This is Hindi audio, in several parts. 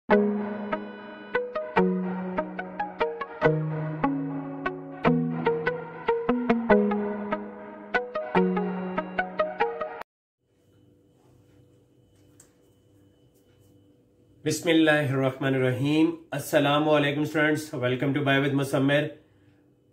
बिस्मिल्लाहिर्रहमानिर्रहीम। अस्सलामु अलैकुम students, welcome to bio with Musammir.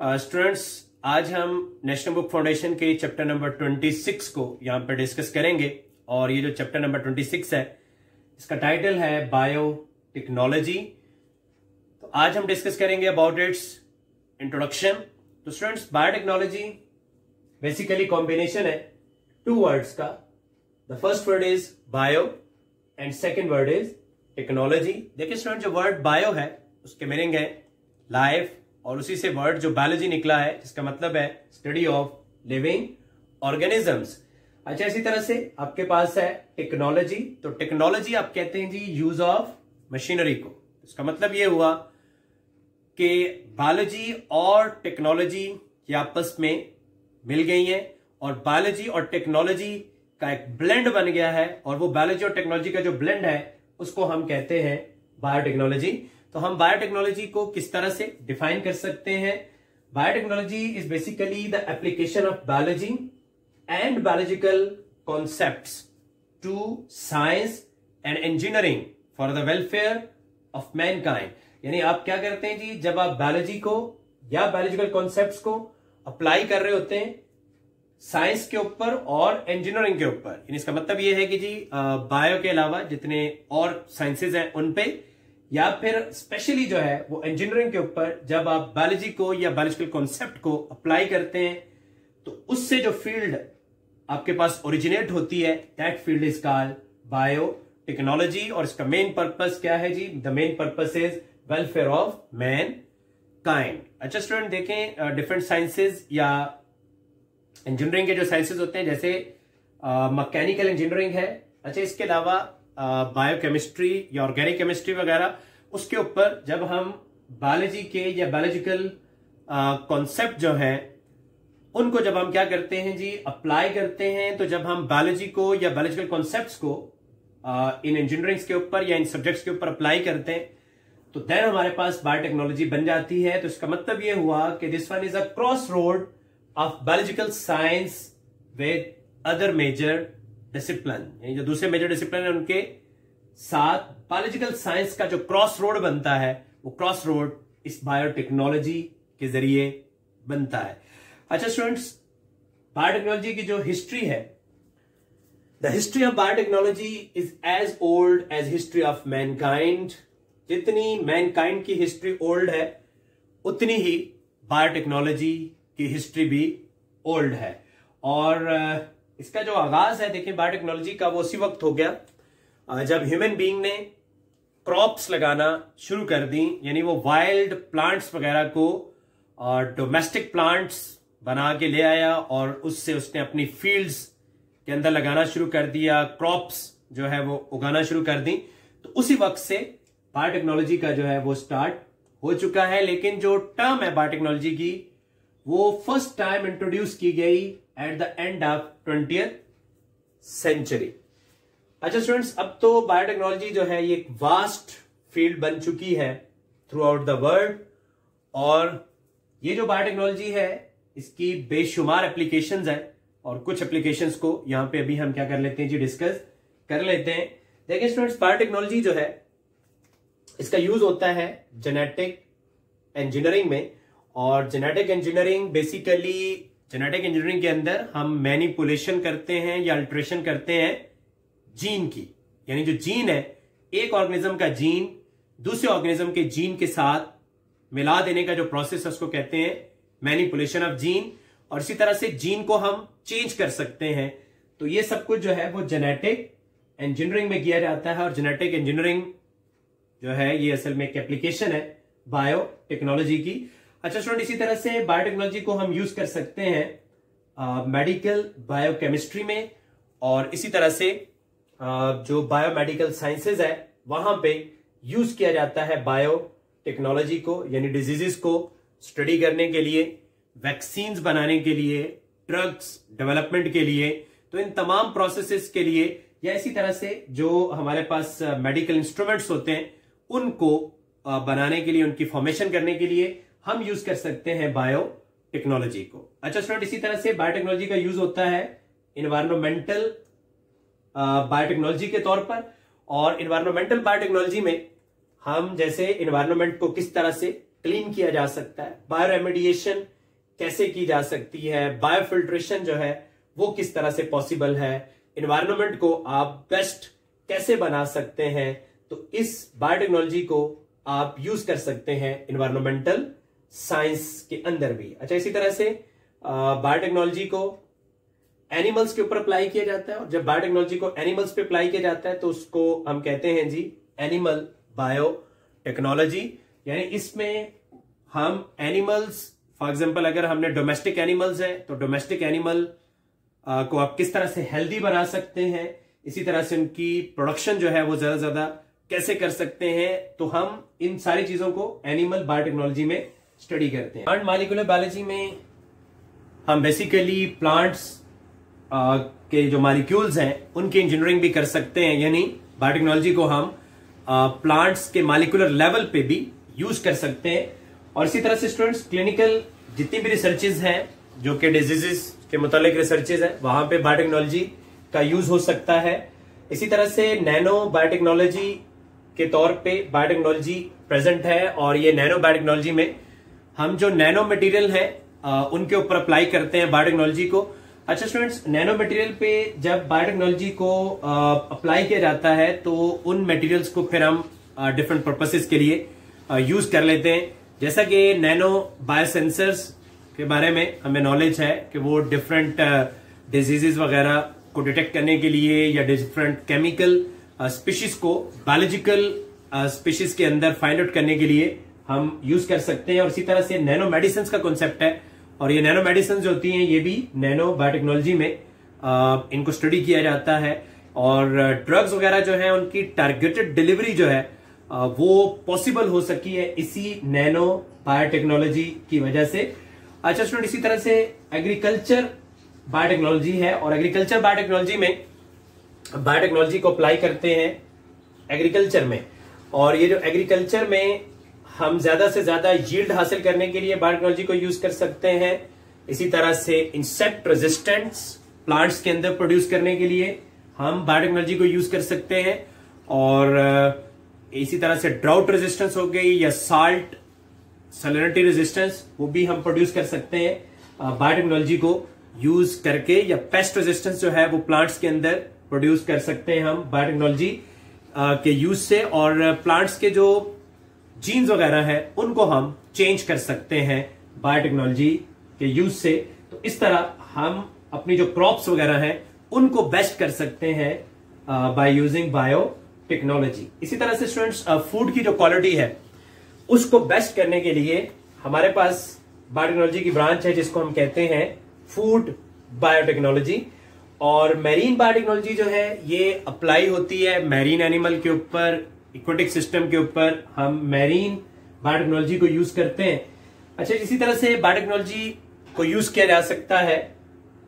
Students, आज हम नेशनल बुक फाउंडेशन के चैप्टर नंबर 26 को यहाँ पर डिस्कस करेंगे। और ये जो चैप्टर नंबर 26 है, इसका टाइटल है बायो टेक्नोलॉजी। तो आज हम डिस्कस करेंगे अबाउट इट्स इंट्रोडक्शन। तो स्टूडेंट्स, बायोटेक्नोलॉजी बेसिकली कॉम्बिनेशन है टू वर्ड्स का। The first word is bio and second word is technology. देखिए स्टूडेंट, जो वर्ड बायो है उसके मीनिंग है लाइफ, और उसी से वर्ड जो बायोलॉजी निकला है जिसका मतलब है स्टडी ऑफ लिविंग ऑर्गेनिजम्स। अच्छा, इसी तरह से आपके पास है टेक्नोलॉजी। तो टेक्नोलॉजी आप कहते हैं जी यूज ऑफ मशीनरी को। इसका मतलब ये हुआ कि बायोलॉजी और टेक्नोलॉजी ये आपस में मिल गई हैं और बायोलॉजी और टेक्नोलॉजी का एक ब्लेंड बन गया है, और वो बायोलॉजी और टेक्नोलॉजी का जो ब्लेंड है उसको हम कहते हैं बायोटेक्नोलॉजी। तो हम बायोटेक्नोलॉजी को किस तरह से डिफाइन कर सकते हैं? Biotechnology is basically the application of biology and biological concepts to science and engineering for the welfare of mankind. यानी आप क्या करते हैं जी, जब आप बायोलॉजी को या बायोलॉजिकल कॉन्सेप्ट्स को अप्लाई कर रहे होते हैं साइंस के ऊपर और इंजीनियरिंग के ऊपर, इसका मतलब ये है कि जी बायो के अलावा जितने और साइंसेज हैं उन पे, या फिर स्पेशली जो है वो इंजीनियरिंग के ऊपर, जब आप बायोलॉजी को या बायोलॉजिकल कॉन्सेप्ट को अप्लाई करते हैं तो उससे जो फील्ड आपके पास ओरिजिनेट होती है that field is called biotechnology. और इसका मेन पर्पस क्या है जी? The main purpose is welfare of mankind. अच्छा स्टूडेंट, देखें डिफरेंट साइंसेज या इंजीनियरिंग के जो साइंसेज होते हैं, जैसे मैकेनिकल इंजीनियरिंग है। अच्छा, इसके अलावा बायोकेमिस्ट्री या ऑर्गेनिक केमिस्ट्री वगैरह, उसके ऊपर जब हम बायोलॉजी के या बायोलॉजिकल कॉन्सेप्ट जो हैं उनको जब हम क्या करते हैं जी, अप्लाई करते हैं, तो जब हम बायोलॉजी को या बायोलॉजिकल कॉन्सेप्ट्स को इन इंजीनियरिंग के ऊपर या इन सब्जेक्ट्स के ऊपर अप्लाई करते हैं तो देन हमारे पास बायोटेक्नोलॉजी बन जाती है। तो इसका मतलब ये हुआ कि this one is a cross road of biological science with other major discipline। यानी जो दूसरे मेजर डिसिप्लिन है उनके साथ बायोलॉजिकल साइंस का जो क्रॉस रोड बनता है वो क्रॉस रोड इस बायोटेक्नोलॉजी के जरिए बनता है। अच्छा स्टूडेंट्स, बायोटेक्नोलॉजी की जो हिस्ट्री है, the history of biotechnology is as old as history of mankind. जितनी मैनकाइंड की हिस्ट्री ओल्ड है उतनी ही बायोटेक्नोलॉजी की हिस्ट्री भी ओल्ड है। और इसका जो आगाज है, देखिए बायोटेक्नोलॉजी का, वो उसी वक्त हो गया जब ह्यूमन बीइंग ने क्रॉप्स लगाना शुरू कर दी। यानी वो वाइल्ड प्लांट्स वगैरह को डोमेस्टिक प्लांट्स बना के ले आया और उससे उसने अपनी फील्ड्स के अंदर लगाना शुरू कर दिया, क्रॉप्स जो है वो उगाना शुरू कर दी। तो उसी वक्त से बायोटेक्नोलॉजी का जो है वो स्टार्ट हो चुका है। लेकिन जो टर्म है बायोटेक्नोलॉजी की, वो फर्स्ट टाइम इंट्रोड्यूस की गई at the end of 20th century. अच्छा स्टूडेंट्स, अब तो बायोटेक्नोलॉजी जो है ये एक वास्ट फील्ड बन चुकी है थ्रू आउट द वर्ल्ड। और ये जो बायोटेक्नोलॉजी है इसकी बेशुमार एप्लीकेशंस है, और कुछ एप्लीकेशंस को यहां पे अभी हम क्या कर लेते हैं जी, डिस्कस कर लेते हैं। देखिए स्टूडेंट्स, बायोटेक्नोलॉजी जो है इसका यूज होता है जेनेटिक इंजीनियरिंग में। और genetic engineering basically, genetic engineering के अंदर हम मैनिपुलेशन करते हैं या अल्टरेशन करते हैं जीन की। यानी जो जीन है, एक ऑर्गेनिज्म का जीन दूसरे ऑर्गेनिज्म के जीन के साथ मिला देने का जो प्रोसेस है उसको कहते हैं मैनिपुलेशन ऑफ जीन। और इसी तरह से जीन को हम चेंज कर सकते हैं। तो ये सब कुछ जो है वो जेनेटिक इंजीनियरिंग में किया जाता है। और जेनेटिक इंजीनियरिंग जो है ये असल में एक एप्लीकेशन है बायोटेक्नोलॉजी की। अच्छा स्टूडेंट, इसी तरह से बायोटेक्नोलॉजी को हम यूज कर सकते हैं मेडिकल बायोकेमिस्ट्री में, और इसी तरह से जो बायोमेडिकल साइंसेज है वहां पे यूज किया जाता है बायोटेक्नोलॉजी को। यानी डिजीजेस को स्टडी करने के लिए, वैक्सीन्स बनाने के लिए, ड्रग्स डेवलपमेंट के लिए। तो इन तमाम प्रोसेसेस के लिए, या इसी तरह से जो हमारे पास मेडिकल इंस्ट्रूमेंट्स होते हैं उनको बनाने के लिए, उनकी फॉर्मेशन करने के लिए हम यूज कर सकते हैं बायोटेक्नोलॉजी को। अच्छा स्टूडेंट, इसी तरह से बायोटेक्नोलॉजी का यूज होता है इन्वायरमेंटल बायोटेक्नोलॉजी के तौर पर। और इन्वायरमेंटल बायोटेक्नोलॉजी में हम जैसे इन्वायरमेंट को किस तरह से क्लीन किया जा सकता है, बायो रेमेडिएशन कैसे की जा सकती है, बायोफिल्ट्रेशन जो है वो किस तरह से पॉसिबल है, इन्वायरमेंट को आप बेस्ट कैसे बना सकते हैं, तो इस बायोटेक्नोलॉजी को आप यूज कर सकते हैं इन्वायरमेंटल साइंस के अंदर भी। अच्छा, इसी तरह से बायोटेक्नोलॉजी को एनिमल्स के ऊपर अप्लाई किया जाता है, और जब बायोटेक्नोलॉजी को एनिमल्स पे अप्लाई किया जाता है तो उसको हम कहते हैं जी एनिमल बायोटेक्नोलॉजी। यानी इसमें हम एनिमल्स, फॉर एग्जांपल अगर हमने डोमेस्टिक एनिमल्स है तो डोमेस्टिक एनिमल को आप किस तरह से हेल्दी बना सकते हैं, इसी तरह से उनकी प्रोडक्शन जो है वो ज्यादा से ज्यादा कैसे कर सकते हैं, तो हम इन सारी चीजों को एनिमल बायोटेक्नोलॉजी में स्टडी करते हैं। प्लांट मॉलिक्यूलर बायोलॉजी में हम बेसिकली प्लांट्स के जो मॉलिक्यूल्स हैं उनकी इंजीनियरिंग भी कर सकते हैं, यानी बायोटेक्नोलॉजी को हम प्लांट्स के मॉलिक्यूलर लेवल पे भी यूज कर सकते हैं। और इसी तरह से स्टूडेंट्स क्लिनिकल जितनी भी रिसर्चेज हैं जो कि डिजीजेस के मुतालिक रिसर्चेज है, वहां पे बायोटेक्नोलॉजी का यूज हो सकता है। इसी तरह से नैनो बायोटेक्नोलॉजी के तौर पे बायोटेक्नोलॉजी प्रेजेंट है, और ये नैनो बायोटेक्नोलॉजी में हम जो नैनो मटेरियल है उनके ऊपर अप्लाई करते हैं बायोटेक्नोलॉजी को। अच्छा स्टूडेंट्स, नैनो मटेरियल पे जब बायोटेक्नोलॉजी को अप्लाई किया जाता है तो उन मटेरियल्स को फिर हम डिफरेंट पर्पसेस के लिए यूज कर लेते हैं। जैसा कि नैनो बायोसेंसर्स के बारे में हमें नॉलेज है कि वो डिफरेंट डिजीजेस वगैरह को डिटेक्ट करने के लिए या डिफरेंट केमिकल स्पीशीज को बायोलॉजिकल स्पीशीज के अंदर फाइंड आउट करने के लिए हम यूज कर सकते हैं। और इसी तरह से नैनो मेडिसिन का कॉन्सेप्ट है, और ये नैनो मेडिसिन जो होती हैं ये भी नैनो बायोटेक्नोलॉजी में इनको स्टडी किया जाता है। और ड्रग्स वगैरह जो है उनकी टारगेटेड डिलीवरी जो है वो पॉसिबल हो सकी है इसी नैनो बायोटेक्नोलॉजी की वजह से। अच्छा स्टूडेंट, इसी तरह से एग्रीकल्चर बायोटेक्नोलॉजी है, और एग्रीकल्चर बायोटेक्नोलॉजी में बायोटेक्नोलॉजी को अप्लाई करते हैं एग्रीकल्चर में। और ये जो एग्रीकल्चर में हम ज्यादा से ज्यादा यील्ड हासिल करने के लिए बायोटेक्नोलॉजी को यूज कर सकते हैं। इसी तरह से इंसेक्ट रेजिस्टेंस प्लांट्स के अंदर प्रोड्यूस करने के लिए हम बायोटेक्नोलॉजी को यूज कर सकते हैं। और इसी तरह से ड्राउट रेजिस्टेंस हो गई या साल्ट सैलिनिटी रेजिस्टेंस, वो भी हम प्रोड्यूस कर सकते हैं बायोटेक्नोलॉजी को यूज करके। या पेस्ट रेजिस्टेंस जो है वो प्लांट्स के अंदर प्रोड्यूस कर सकते हैं हम बायोटेक्नोलॉजी के यूज से। और प्लांट्स के जो जीन्स वगैरह है उनको हम चेंज कर सकते हैं बायोटेक्नोलॉजी के यूज से। तो इस तरह हम अपनी जो क्रॉप्स वगैरह हैं उनको बेस्ट कर सकते हैं बाय यूजिंग बायोटेक्नोलॉजी। इसी तरह से स्टूडेंट्स, फूड की जो क्वालिटी है उसको बेस्ट करने के लिए हमारे पास बायोटेक्नोलॉजी की ब्रांच है जिसको हम कहते हैं फूड बायोटेक्नोलॉजी। और मैरीन बायोटेक्नोलॉजी जो है ये अप्लाई होती है मैरीन एनिमल के ऊपर, इक्वेटिक सिस्टम के ऊपर हम मैरीन बायोटेक्नोलॉजी को यूज करते हैं। अच्छा, इसी तरह से बायोटेक्नोलॉजी को यूज किया जा सकता है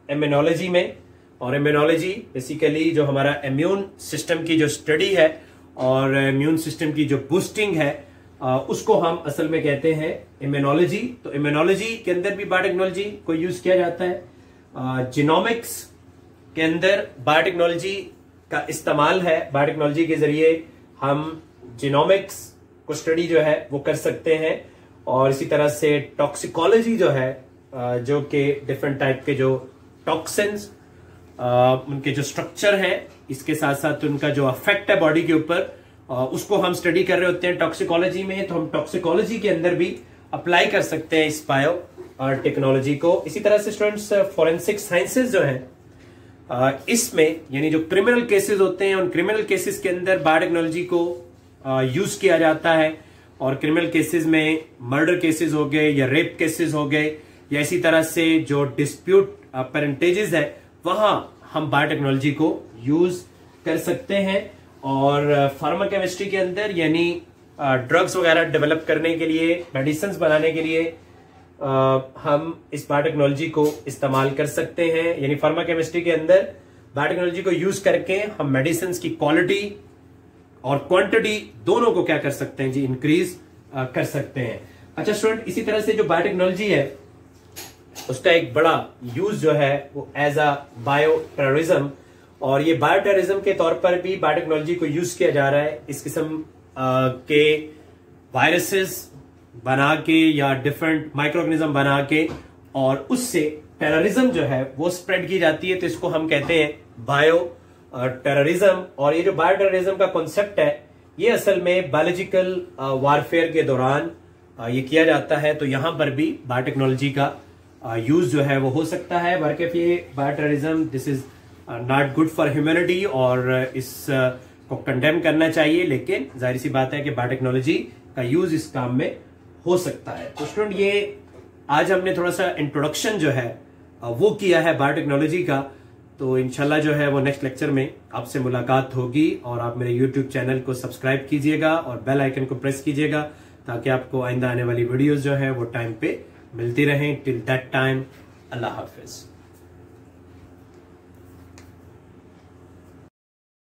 इम्यूनोलॉजी में। और इम्यूनोलॉजी बेसिकली जो हमारा इम्यून सिस्टम की जो स्टडी है और इम्यून सिस्टम की जो बूस्टिंग है उसको हम असल में कहते हैं इम्यूनोलॉजी। तो इम्यूनोलॉजी के अंदर भी बायोटेक्नोलॉजी को यूज किया जाता है। जीनोमिक्स के अंदर बायोटेक्नोलॉजी का इस्तेमाल है, बायोटेक्नोलॉजी के जरिए हम जीनोमिक्स को स्टडी जो है वो कर सकते हैं। और इसी तरह से टॉक्सिकोलॉजी जो है जो कि डिफरेंट टाइप के जो टॉक्सिन्स उनके जो स्ट्रक्चर है, इसके साथ साथ उनका जो अफेक्ट है बॉडी के ऊपर, उसको हम स्टडी कर रहे होते हैं टॉक्सिकोलॉजी में। तो हम टॉक्सिकोलॉजी के अंदर भी अप्लाई कर सकते हैं इस बायो टेक्नोलॉजी को। इसी तरह से स्टूडेंट्स, फॉरेंसिक साइंसेज जो है इसमें यानी जो क्रिमिनल केसेस होते हैं उन क्रिमिनल केसेस के अंदर बायोटेक्नोलॉजी को यूज किया जाता है। और क्रिमिनल केसेस में मर्डर केसेस हो गए या रेप केसेस हो गए या इसी तरह से जो डिस्प्यूट पेरेंटेजेस है वहां हम बायोटेक्नोलॉजी को यूज कर सकते हैं। और फार्मा केमिस्ट्री के अंदर यानी ड्रग्स वगैरह डेवलप करने के लिए, मेडिसिन बनाने के लिए हम इस बायोटेक्नोलॉजी को इस्तेमाल कर सकते हैं। यानी फार्मा केमिस्ट्री के अंदर बायोटेक्नोलॉजी को यूज करके हम मेडिसिन की क्वालिटी और क्वांटिटी दोनों को क्या कर सकते हैं जी, इंक्रीज कर सकते हैं। अच्छा स्टूडेंट, इसी तरह से जो बायोटेक्नोलॉजी है उसका एक बड़ा यूज जो है वो एज अ बायो टेररिज्म, और ये बायो टेररिज्म के तौर पर भी बायोटेक्नोलॉजी को यूज किया जा रहा है। इस किस्म के वायरसेस बना के या डिफरेंट माइक्रोऑर्गेनिज्म बना के और उससे टेररिज्म जो है वो स्प्रेड की जाती है, तो इसको हम कहते हैं बायो टेररिज्म। और ये जो बायो टेररिज्म का कॉन्सेप्ट है ये असल में बायोलॉजिकल वारफेयर के दौरान ये किया जाता है, तो यहां पर भी बायोटेक्नोलॉजी का यूज जो है वो हो सकता है। बल्कि ये bio terrorism this is not good for humanity और इस को कंडेम करना चाहिए, लेकिन जाहिर सी बात है कि बायोटेक्नोलॉजी का यूज इस काम में हो सकता है। तो स्टूडेंट, ये आज हमने थोड़ा सा इंट्रोडक्शन जो है वो किया है बायोटेक्नोलॉजी का, तो इंशाल्लाह जो है वो नेक्स्ट लेक्चर में आपसे मुलाकात होगी। और आप मेरे यूट्यूब चैनल को सब्सक्राइब कीजिएगा और बेल आइकन को प्रेस कीजिएगा ताकि आपको आइंदा आने वाली वीडियोस जो है वो टाइम पे मिलती रहें। Till that time, Allah Hafiz.